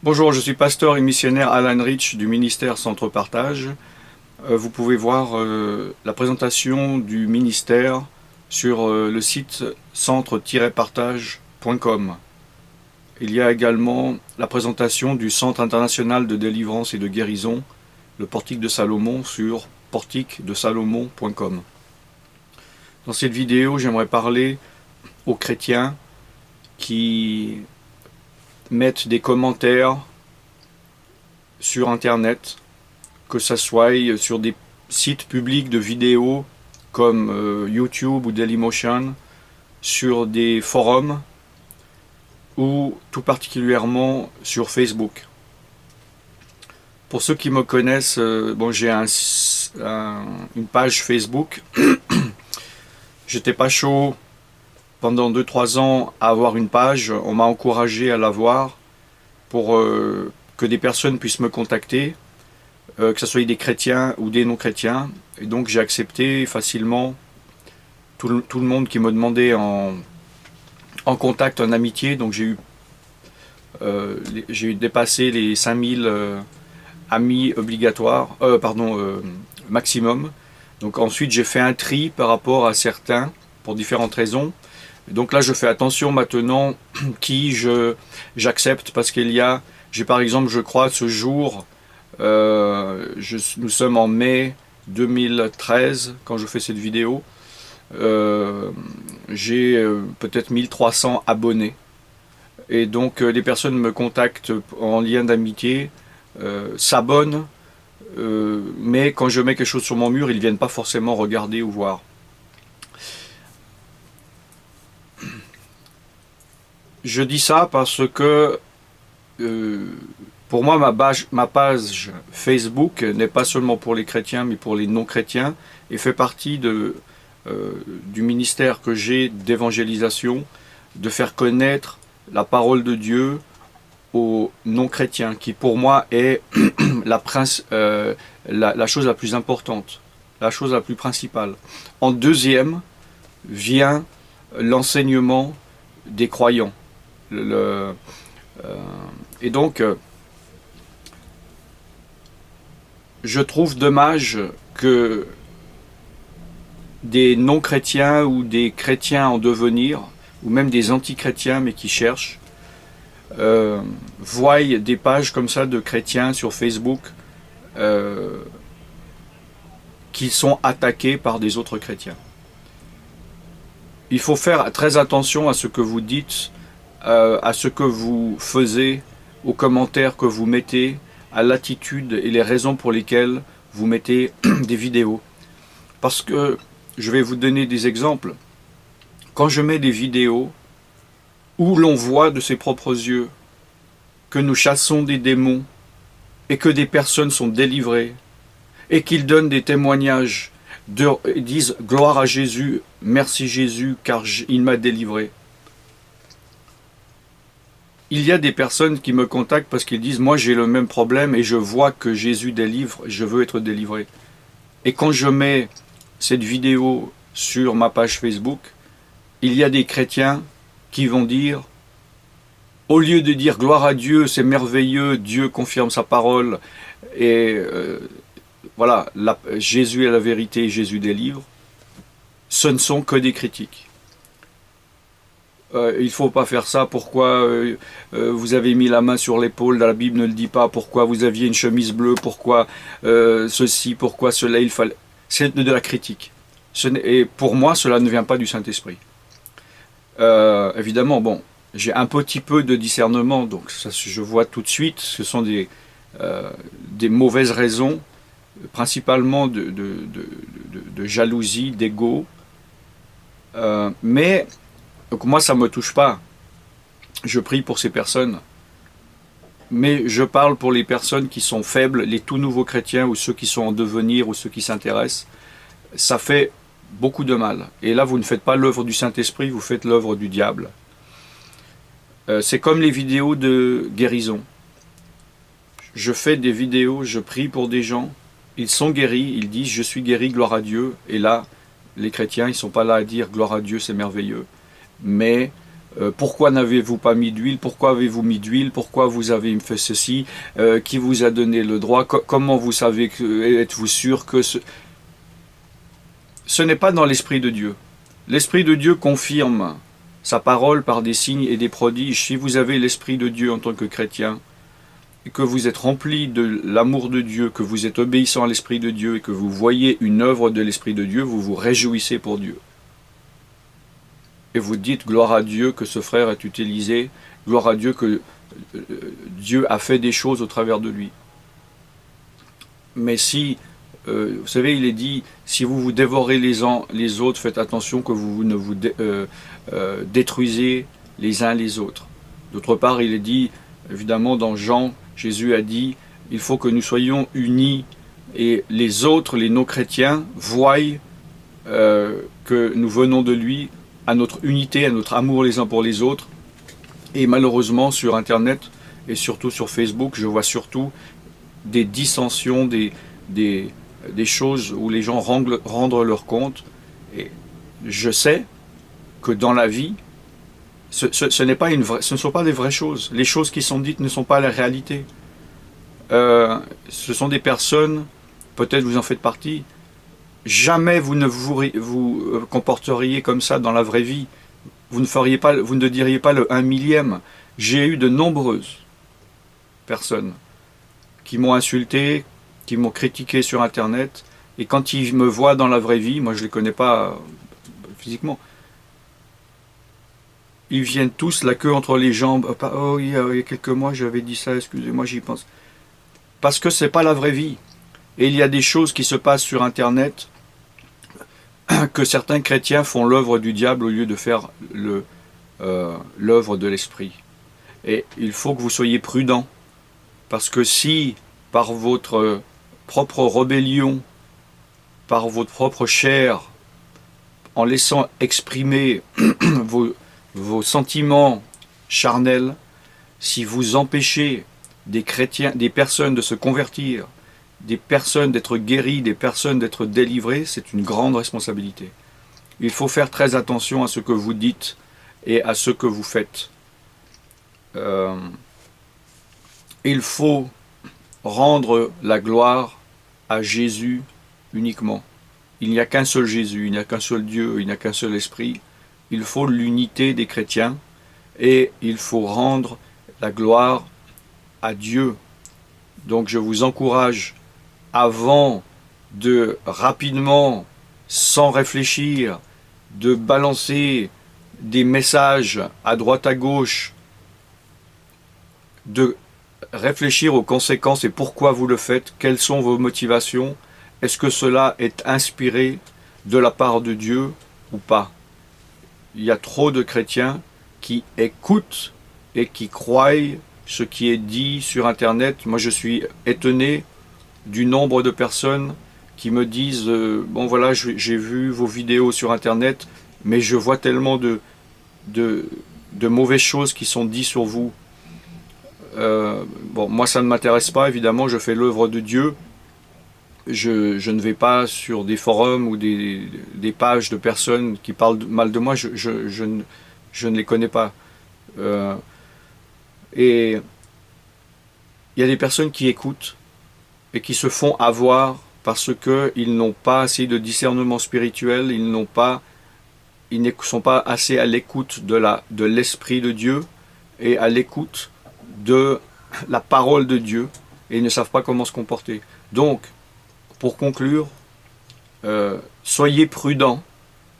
Bonjour, je suis pasteur et missionnaire Alan Rich du ministère Centre Partage. Vous pouvez voir la présentation du ministère sur le site centre-partage.com. Il y a également la présentation du Centre international de délivrance et de guérison, le Portique de Salomon, sur portiquedesalomon.com. Dans cette vidéo, j'aimerais parler aux chrétiens qui mettent des commentaires sur internet, que ce soit sur des sites publics de vidéos comme YouTube ou Dailymotion, sur des forums ou tout particulièrement sur Facebook. Pour ceux qui me connaissent, j'ai une page Facebook. J'étais pas chaud pendant 2-3 ans à avoir une page. On m'a encouragé à l'avoir pour que des personnes puissent me contacter, que ce soit des chrétiens ou des non-chrétiens. Et donc j'ai accepté facilement tout le monde qui me demandait en contact, en amitié. Donc j'ai dépassé les 5000 amis obligatoires, maximum. Donc ensuite j'ai fait un tri par rapport à certains pour différentes raisons. Donc là je fais attention maintenant qui j'accepte, parce j'ai par exemple, je crois, ce jour, nous sommes en mai 2013 quand je fais cette vidéo, j'ai peut-être 1300 abonnés. Et donc les personnes me contactent en lien d'amitié, s'abonnent, mais quand je mets quelque chose sur mon mur, ils ne viennent pas forcément regarder ou voir. Je dis ça parce que pour moi, ma page Facebook n'est pas seulement pour les chrétiens, mais pour les non-chrétiens, et fait partie du ministère que j'ai d'évangélisation, de faire connaître la parole de Dieu aux non-chrétiens, qui pour moi est la chose la plus importante, la chose la plus principale. En deuxième vient l'enseignement des croyants. Et donc, je trouve dommage que des non-chrétiens ou des chrétiens en devenir, ou même des anti-chrétiens mais qui cherchent, voient des pages comme ça de chrétiens sur Facebook qui sont attaqués par des autres chrétiens. Il faut faire très attention à ce que vous dites, à ce que vous faites, aux commentaires que vous mettez, à l'attitude et les raisons pour lesquelles vous mettez des vidéos. Parce que, je vais vous donner des exemples. Quand je mets des vidéos où l'on voit de ses propres yeux que nous chassons des démons et que des personnes sont délivrées et qu'ils donnent des témoignages, ils disent « Gloire à Jésus, merci Jésus, car il m'a délivré ». Il y a des personnes qui me contactent parce qu'ils disent « Moi j'ai le même problème et je vois que Jésus délivre, je veux être délivré ». Et quand je mets cette vidéo sur ma page Facebook, il y a des chrétiens qui vont dire, au lieu de dire « Gloire à Dieu, c'est merveilleux, Dieu confirme sa parole, et voilà, Jésus est la vérité, Jésus délivre », ce ne sont que des critiques. Il ne faut pas faire ça, pourquoi vous avez mis la main sur l'épaule, la Bible ne le dit pas, pourquoi vous aviez une chemise bleue, pourquoi ceci, pourquoi cela, il fallait... C'est de la critique. Et pour moi, cela ne vient pas du Saint-Esprit. Évidemment, bon, j'ai un petit peu de discernement, donc ça, je vois tout de suite, ce sont des mauvaises raisons, principalement de jalousie, d'ego, mais... Donc moi, ça ne me touche pas. Je prie pour ces personnes. Mais je parle pour les personnes qui sont faibles, les tout nouveaux chrétiens, ou ceux qui sont en devenir, ou ceux qui s'intéressent. Ça fait beaucoup de mal. Et là, vous ne faites pas l'œuvre du Saint-Esprit, vous faites l'œuvre du diable. C'est comme les vidéos de guérison. Je fais des vidéos, je prie pour des gens. Ils sont guéris, ils disent « Je suis guéri, gloire à Dieu ». Et là, les chrétiens, ils ne sont pas là à dire « Gloire à Dieu, c'est merveilleux ». Mais pourquoi n'avez-vous pas mis d'huile, pourquoi avez-vous mis d'huile, pourquoi vous avez fait ceci, qui vous a donné le droit, comment vous savez, êtes-vous sûr que ce n'est pas dans l'Esprit de Dieu. L'Esprit de Dieu confirme sa parole par des signes et des prodiges. Si vous avez l'Esprit de Dieu en tant que chrétien, et que vous êtes rempli de l'amour de Dieu, que vous êtes obéissant à l'Esprit de Dieu et que vous voyez une œuvre de l'Esprit de Dieu, vous vous réjouissez pour Dieu. Et vous dites gloire à Dieu que ce frère est utilisé, gloire à Dieu que Dieu a fait des choses au travers de lui. Mais si, vous savez, il est dit, si vous vous dévorez les uns les autres, faites attention que vous ne vous détruisez les uns les autres. D'autre part, il est dit, évidemment, dans Jean, Jésus a dit, il faut que nous soyons unis et les autres, les non-chrétiens, voient que nous venons de lui, à notre unité, à notre amour les uns pour les autres. Et malheureusement, sur Internet et surtout sur Facebook, je vois surtout des dissensions, des choses où les gens rendent leur compte. Et je sais que dans la vie, ce ne sont pas des vraies choses. Les choses qui sont dites ne sont pas la réalité. Ce sont des personnes, peut-être vous en faites partie, jamais vous ne vous comporteriez comme ça dans la vraie vie. Vous ne diriez pas le 1 millième. J'ai eu de nombreuses personnes qui m'ont insulté, qui m'ont critiqué sur Internet, et quand ils me voient dans la vraie vie, moi je ne les connais pas physiquement, ils viennent tous la queue entre les jambes. Oh, il y a quelques mois j'avais dit ça, excusez-moi, j'y pense. Parce que c'est pas la vraie vie. Et il y a des choses qui se passent sur Internet que certains chrétiens font l'œuvre du diable au lieu de faire l'œuvre de l'esprit. Et il faut que vous soyez prudents. Parce que si, par votre propre rébellion, par votre propre chair, en laissant exprimer vos sentiments charnels, si vous empêchez des chrétiens, des personnes de se convertir, des personnes d'être guéries, des personnes d'être délivrées, c'est une grande responsabilité. Il faut faire très attention à ce que vous dites et à ce que vous faites. Il faut rendre la gloire à Jésus uniquement. Il n'y a qu'un seul Jésus, il n'y a qu'un seul Dieu, il n'y a qu'un seul Esprit. Il faut l'unité des chrétiens et il faut rendre la gloire à Dieu. Donc je vous encourage, avant de rapidement, sans réfléchir, de balancer des messages à droite à gauche, de réfléchir aux conséquences et pourquoi vous le faites, quelles sont vos motivations, est-ce que cela est inspiré de la part de Dieu ou pas. Il y a trop de chrétiens qui écoutent et qui croient ce qui est dit sur Internet. Moi je suis étonné du nombre de personnes qui me disent bon voilà, j'ai vu vos vidéos sur Internet, mais je vois tellement de mauvaises choses qui sont dites sur vous. Bon, moi ça ne m'intéresse pas, évidemment, je fais l'œuvre de Dieu. Je ne vais pas sur des forums ou des pages de personnes qui parlent mal de moi, je ne les connais pas. Et il y a des personnes qui écoutent et qui se font avoir parce qu'ils n'ont pas assez de discernement spirituel, ils ne sont pas assez à l'écoute de l'Esprit de Dieu et à l'écoute de la parole de Dieu, et ils ne savent pas comment se comporter. Donc, pour conclure, soyez prudents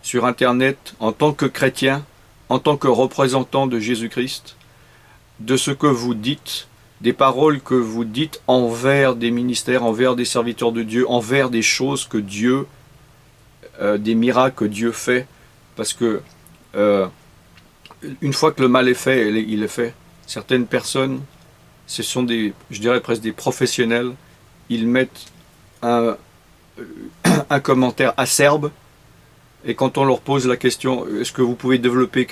sur Internet en tant que chrétien, en tant que représentant de Jésus-Christ, de ce que vous dites, des paroles que vous dites envers des ministères, envers des serviteurs de Dieu, envers des choses que Dieu, des miracles que Dieu fait, parce que une fois que le mal est fait, il est fait. Certaines personnes, ce sont je dirais presque des professionnels, ils mettent un commentaire acerbe, et quand on leur pose la question, est-ce que vous pouvez développer,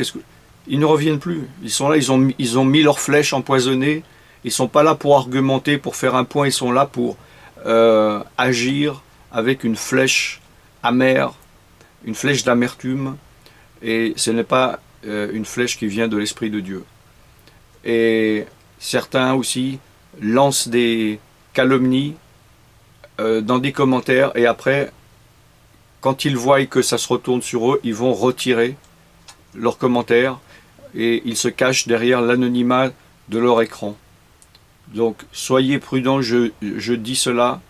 ils ne reviennent plus. Ils sont là, ils ont mis leurs flèches empoisonnées, ils ne sont pas là pour argumenter, pour faire un point, ils sont là pour agir avec une flèche amère, une flèche d'amertume, et ce n'est pas une flèche qui vient de l'Esprit de Dieu. Et certains aussi lancent des calomnies dans des commentaires, et après, quand ils voient que ça se retourne sur eux, ils vont retirer leurs commentaires et ils se cachent derrière l'anonymat de leur écran. Donc soyez prudents, je dis cela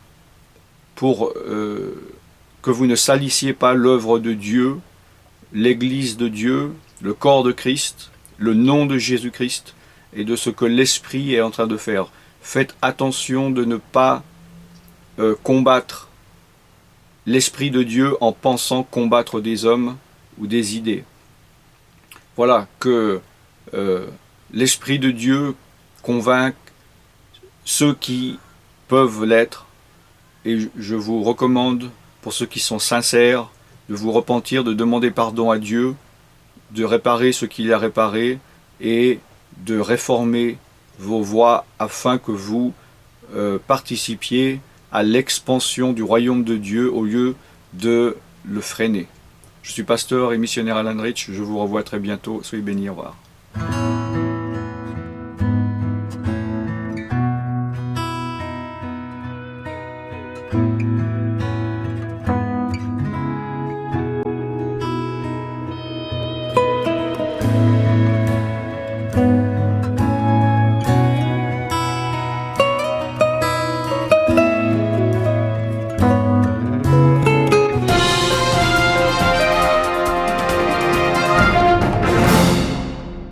pour que vous ne salissiez pas l'œuvre de Dieu, l'Église de Dieu, le corps de Christ, le nom de Jésus-Christ et de ce que l'Esprit est en train de faire. Faites attention de ne pas combattre l'Esprit de Dieu en pensant combattre des hommes ou des idées. Voilà, que l'Esprit de Dieu convainc ceux qui peuvent l'être, et je vous recommande, pour ceux qui sont sincères, de vous repentir, de demander pardon à Dieu, de réparer ce qu'il a réparé, et de réformer vos voies afin que vous participiez à l'expansion du royaume de Dieu au lieu de le freiner. Je suis pasteur et missionnaire Alan Rich, je vous revois très bientôt, soyez bénis, au revoir.